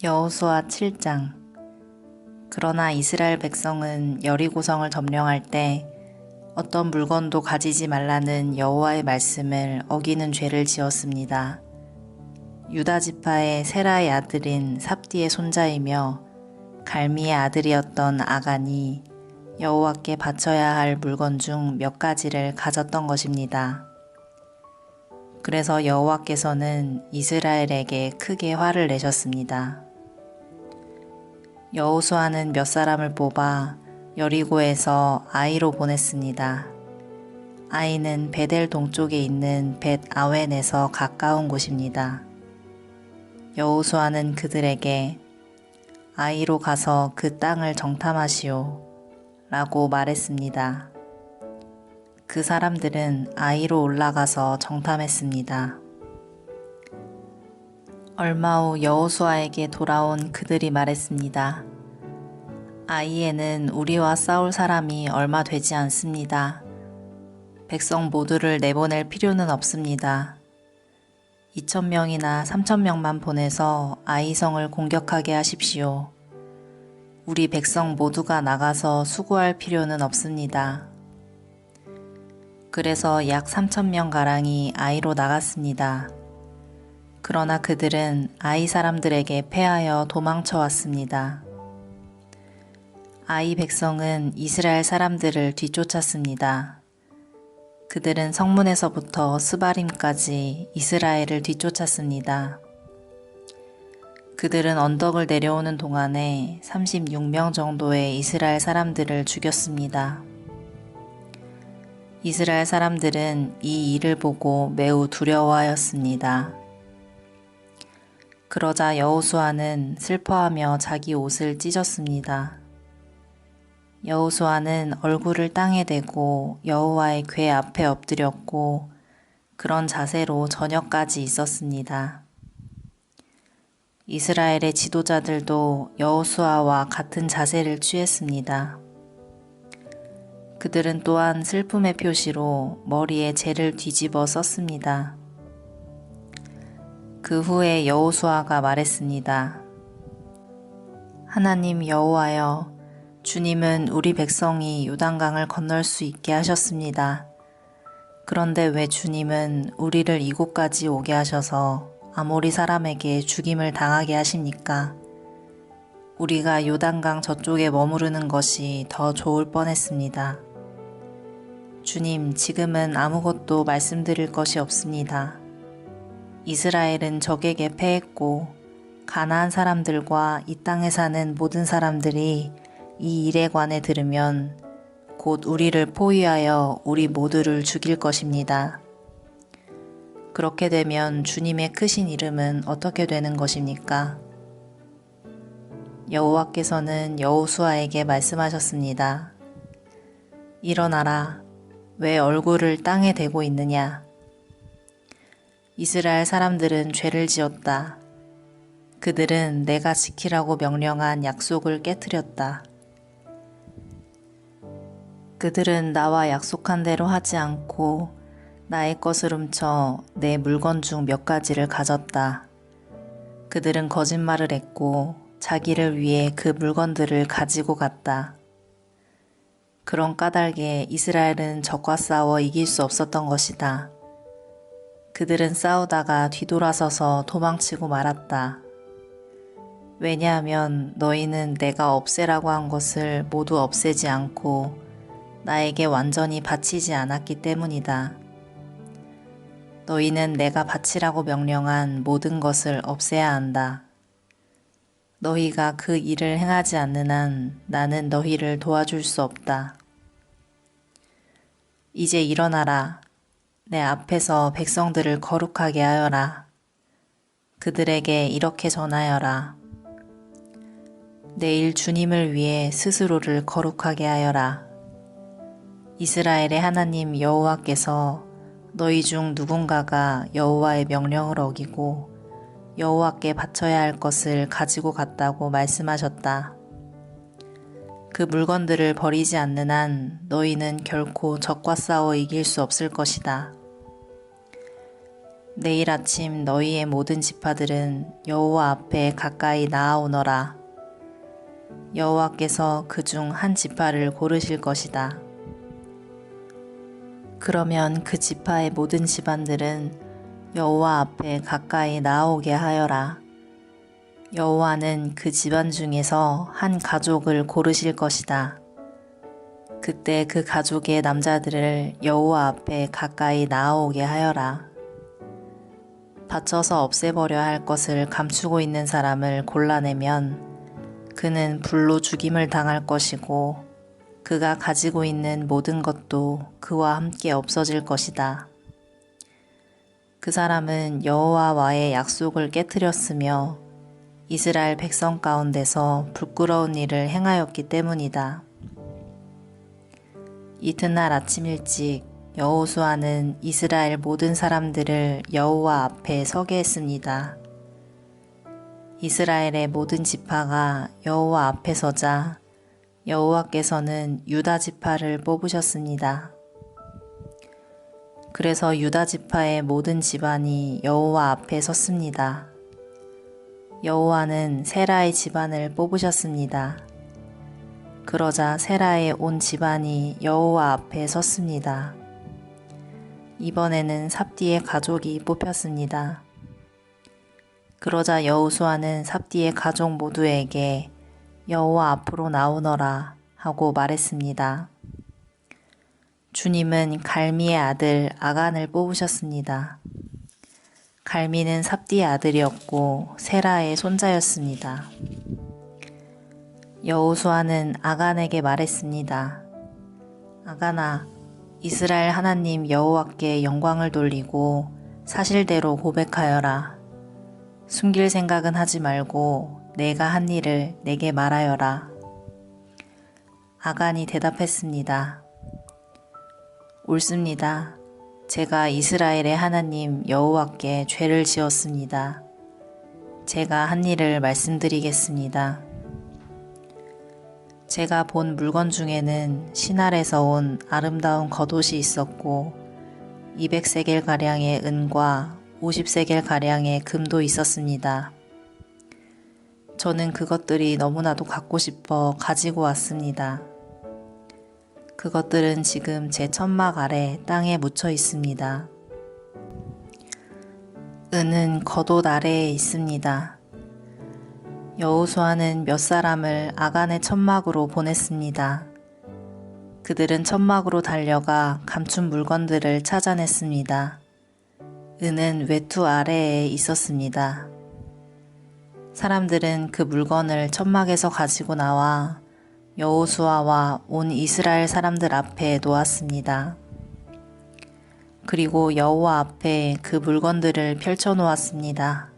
여호수아 7장. 그러나 이스라엘 백성은 여리고성을 점령할 때 어떤 물건도 가지지 말라는 여호와의 말씀을 어기는 죄를 지었습니다. 유다 지파의 세라의 아들인 삽디의 손자이며 갈미의 아들이었던 아간이 여호와께 바쳐야 할 물건 중 몇 가지를 가졌던 것입니다. 그래서 여호와께서는 이스라엘에게 크게 화를 내셨습니다. 여호수아는 몇 사람을 뽑아 여리고에서 아이로 보냈습니다. 아이는 베델 동쪽에 있는 벳 아웬에서 가까운 곳입니다. 여호수아는 그들에게 아이로 가서 그 땅을 정탐하시오 라고 말했습니다. 그 사람들은 아이로 올라가서 정탐했습니다. 얼마 후 여호수아에게 돌아온 그들이 말했습니다. 아이에는 우리와 싸울 사람이 얼마 되지 않습니다. 백성 모두를 내보낼 필요는 없습니다. 2,000명이나 3,000명만 보내서 아이성을 공격하게 하십시오. 우리 백성 모두가 나가서 수고할 필요는 없습니다. 그래서 약 3,000명가량이 아이로 나갔습니다. 그러나 그들은 아이 사람들에게 패하여 도망쳐 왔습니다. 아이 백성은 이스라엘 사람들을 뒤쫓았습니다. 그들은 성문에서부터 스바림까지 이스라엘을 뒤쫓았습니다. 그들은 언덕을 내려오는 동안에 36명 정도의 이스라엘 사람들을 죽였습니다. 이스라엘 사람들은 이 일을 보고 매우 두려워하였습니다. 그러자 여호수아는 슬퍼하며 자기 옷을 찢었습니다. 여호수아는 얼굴을 땅에 대고 여호와의 궤 앞에 엎드렸고 그런 자세로 저녁까지 있었습니다. 이스라엘의 지도자들도 여호수아와 같은 자세를 취했습니다. 그들은 또한 슬픔의 표시로 머리에 재를 뒤집어 썼습니다. 그 후에 여호수아가 말했습니다. 하나님 여호와여, 주님은 우리 백성이 요단강을 건널 수 있게 하셨습니다. 그런데 왜 주님은 우리를 이곳까지 오게 하셔서 아모리 사람에게 죽임을 당하게 하십니까? 우리가 요단강 저쪽에 머무르는 것이 더 좋을 뻔했습니다. 주님, 지금은 아무것도 말씀드릴 것이 없습니다. 이스라엘은 적에게 패했고 가나안 사람들과 이 땅에 사는 모든 사람들이 이 일에 관해 들으면 곧 우리를 포위하여 우리 모두를 죽일 것입니다. 그렇게 되면 주님의 크신 이름은 어떻게 되는 것입니까? 여호와께서는 여호수아에게 말씀하셨습니다. 일어나라. 왜 얼굴을 땅에 대고 있느냐? 이스라엘 사람들은 죄를 지었다. 그들은 내가 지키라고 명령한 약속을 깨트렸다. 그들은 나와 약속한 대로 하지 않고 나의 것을 훔쳐 내 물건 중 몇 가지를 가졌다. 그들은 거짓말을 했고 자기를 위해 그 물건들을 가지고 갔다. 그런 까닭에 이스라엘은 적과 싸워 이길 수 없었던 것이다. 그들은 싸우다가 뒤돌아서서 도망치고 말았다. 왜냐하면 너희는 내가 없애라고 한 것을 모두 없애지 않고 나에게 완전히 바치지 않았기 때문이다. 너희는 내가 바치라고 명령한 모든 것을 없애야 한다. 너희가 그 일을 행하지 않는 한 나는 너희를 도와줄 수 없다. 이제 일어나라. 내 앞에서 백성들을 거룩하게 하여라. 그들에게 이렇게 전하여라. 내일 주님을 위해 스스로를 거룩하게 하여라. 이스라엘의 하나님 여호와께서 너희 중 누군가가 여호와의 명령을 어기고 여호와께 바쳐야 할 것을 가지고 갔다고 말씀하셨다. 그 물건들을 버리지 않는 한 너희는 결코 적과 싸워 이길 수 없을 것이다. 내일 아침 너희의 모든 지파들은 여호와 앞에 가까이 나아오너라. 여호와께서 그중 한 지파를 고르실 것이다. 그러면 그 지파의 모든 집안들은 여호와 앞에 가까이 나아오게 하여라. 여호와는 그 집안 중에서 한 가족을 고르실 것이다. 그때 그 가족의 남자들을 여호와 앞에 가까이 나아오게 하여라. 다쳐서 없애버려 할 것을 감추고 있는 사람을 골라내면 그는 불로 죽임을 당할 것이고 그가 가지고 있는 모든 것도 그와 함께 없어질 것이다. 그 사람은 여호와와의 약속을 깨뜨렸으며 이스라엘 백성 가운데서 부끄러운 일을 행하였기 때문이다. 이튿날 아침 일찍 여호수아는 이스라엘 모든 사람들을 여호와 앞에 서게 했습니다. 이스라엘의 모든 지파가 여호와 앞에 서자 여호와께서는 유다 지파를 뽑으셨습니다. 그래서 유다 지파의 모든 집안이 여호와 앞에 섰습니다. 여호와는 세라의 집안을 뽑으셨습니다. 그러자 세라의 온 집안이 여호와 앞에 섰습니다. 이번에는 삽디의 가족이 뽑혔습니다. 그러자 여호수아는 삽디의 가족 모두에게 여호와 앞으로 나오너라 하고 말했습니다. 주님은 갈미의 아들 아간을 뽑으셨습니다. 갈미는 삽디의 아들이었고 세라의 손자였습니다. 여호수아는 아간에게 말했습니다. 아간아, 이스라엘 하나님 여호와께 영광을 돌리고 사실대로 고백하여라. 숨길 생각은 하지 말고 내가 한 일을 내게 말하여라. 아간이 대답했습니다. 옳습니다. 제가 이스라엘의 하나님 여호와께 죄를 지었습니다. 제가 한 일을 말씀드리겠습니다. 제가 본 물건 중에는 시날에서 온 아름다운 겉옷이 있었고 200세겔가량의 은과 50세겔가량의 금도 있었습니다. 저는 그것들이 너무나도 갖고 싶어 가지고 왔습니다. 그것들은 지금 제 천막 아래 땅에 묻혀 있습니다. 은은 겉옷 아래에 있습니다. 여호수아는 몇 사람을 아간의 천막으로 보냈습니다. 그들은 천막으로 달려가 감춘 물건들을 찾아냈습니다. 은은 외투 아래에 있었습니다. 사람들은 그 물건을 천막에서 가지고 나와 여호수아와 온 이스라엘 사람들 앞에 놓았습니다. 그리고 여호와 앞에 그 물건들을 펼쳐 놓았습니다.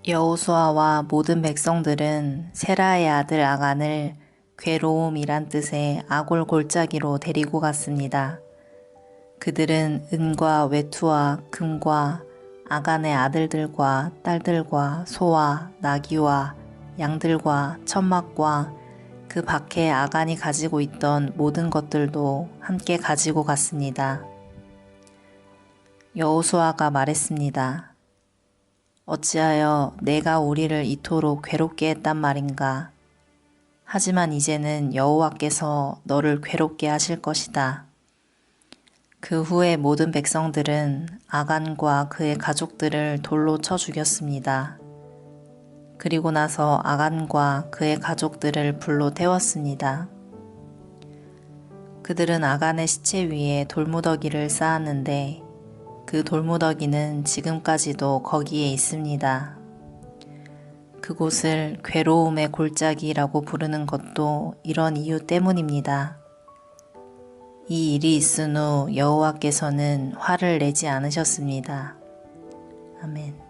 여호수아와 모든 백성들은 세라의 아들 아간을 괴로움이란 뜻의 아골 골짜기로 데리고 갔습니다. 그들은 은과 외투와 금과 아간의 아들들과 딸들과 소와 나귀와 양들과 천막과 그 밖에 아간이 가지고 있던 모든 것들도 함께 가지고 갔습니다. 여호수아가 말했습니다. 어찌하여 내가 우리를 이토록 괴롭게 했단 말인가? 하지만 이제는 여호와께서 너를 괴롭게 하실 것이다. 그 후에 모든 백성들은 아간과 그의 가족들을 돌로 쳐 죽였습니다. 그리고 나서 아간과 그의 가족들을 불로 태웠습니다. 그들은 아간의 시체 위에 돌무더기를 쌓았는데 그 돌무더기는 지금까지도 거기에 있습니다. 그곳을 괴로움의 골짜기라고 부르는 것도 이런 이유 때문입니다. 이 일이 있은 후 여호와께서는 화를 내지 않으셨습니다. 아멘.